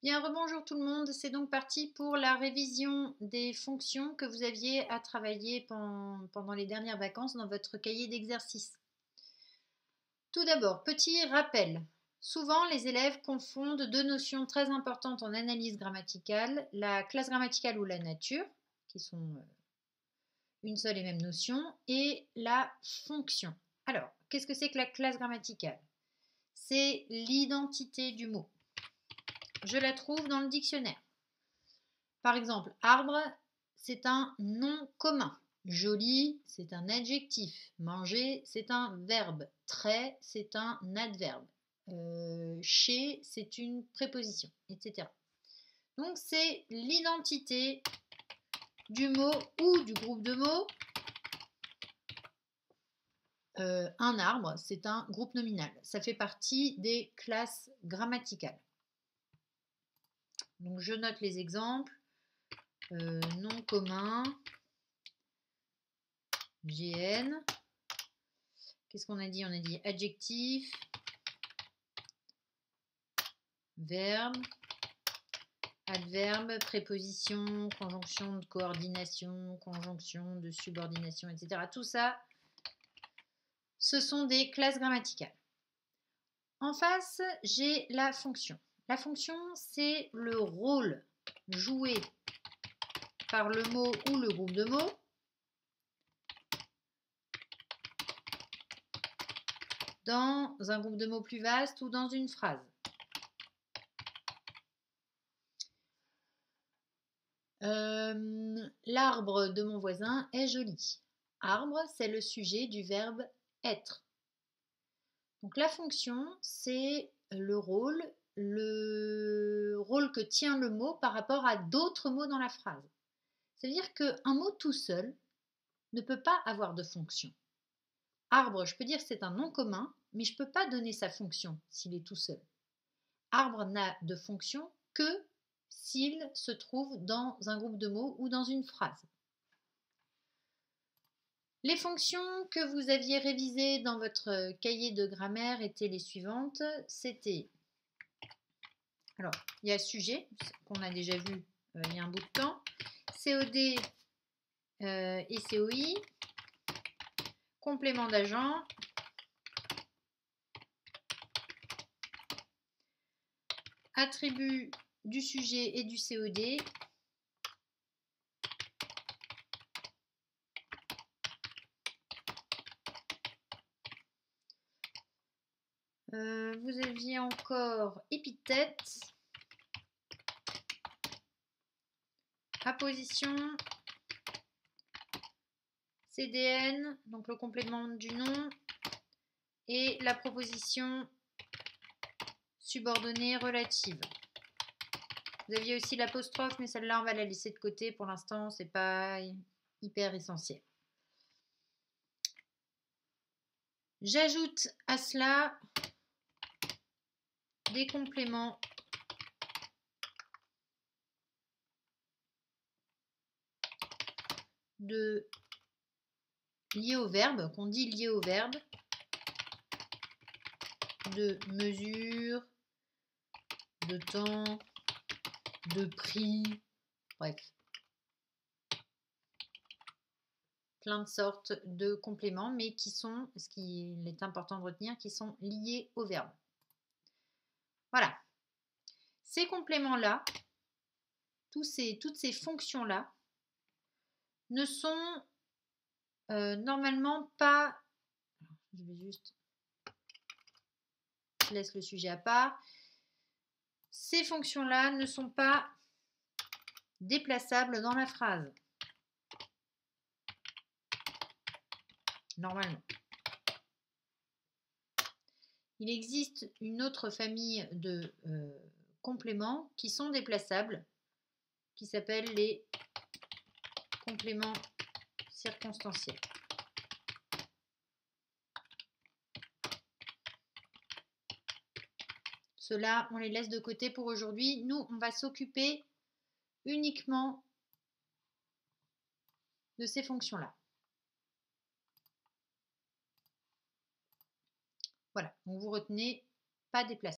Bien, rebonjour tout le monde, c'est donc parti pour la révision des fonctions que vous aviez à travailler pendant les dernières vacances dans votre cahier d'exercice. Tout d'abord, petit rappel. Souvent, les élèves confondent deux notions très importantes en analyse grammaticale, la classe grammaticale ou la nature, qui sont une seule et même notion, et la fonction. Alors, qu'est-ce que c'est que la classe grammaticale? C'est l'identité du mot. Je la trouve dans le dictionnaire. Par exemple, arbre, c'est un nom commun. Joli, c'est un adjectif. Manger, c'est un verbe. Très, c'est un adverbe. Chez, c'est une préposition, etc. Donc, c'est l'identité du mot ou du groupe de mots. Un arbre, c'est un groupe nominal. Ça fait partie des classes grammaticales. Donc, je note les exemples. Nom commun, GN. Qu'est-ce qu'on a dit? On a dit adjectif, verbe, adverbe, préposition, conjonction de coordination, conjonction de subordination, etc. Tout ça, ce sont des classes grammaticales. En face, j'ai la fonction. La fonction, c'est le rôle joué par le mot ou le groupe de mots dans un groupe de mots plus vaste ou dans une phrase. L'arbre de mon voisin est joli. Arbre, c'est le sujet du verbe être. Donc la fonction, c'est le rôle que tient le mot par rapport à d'autres mots dans la phrase. C'est-à-dire qu'un mot tout seul ne peut pas avoir de fonction. Arbre, je peux dire que c'est un nom commun, mais je ne peux pas donner sa fonction s'il est tout seul. Arbre n'a de fonction que s'il se trouve dans un groupe de mots ou dans une phrase. Les fonctions que vous aviez révisées dans votre cahier de grammaire étaient les suivantes. C'était, alors, il y a sujet, qu'on a déjà vu il y a un bout de temps, COD et COI, complément d'agent, attribut du sujet et du COD, vous aviez encore épithète, apposition, CDN, donc le complément du nom, et la proposition subordonnée relative. Vous aviez aussi l'apostrophe, mais celle-là, on va la laisser de côté. Pour l'instant, c'est pas hyper essentiel. J'ajoute à cela des compléments liés au verbe, qu'on dit liés au verbe, de mesure, de temps, de prix, bref. Plein de sortes de compléments, mais qui sont, ce qu'il est important de retenir, qui sont liés au verbe. Voilà. Ces compléments-là, toutes ces fonctions-là, ne sont normalement pas... Je vais juste... Je laisse le sujet à part. Ces fonctions-là ne sont pas déplaçables dans la phrase. Normalement. Il existe une autre famille de compléments qui sont déplaçables, qui s'appellent les compléments circonstanciels. Ceux-là, on les laisse de côté pour aujourd'hui. Nous, on va s'occuper uniquement de ces fonctions-là. Voilà, donc vous retenez pas déplacé.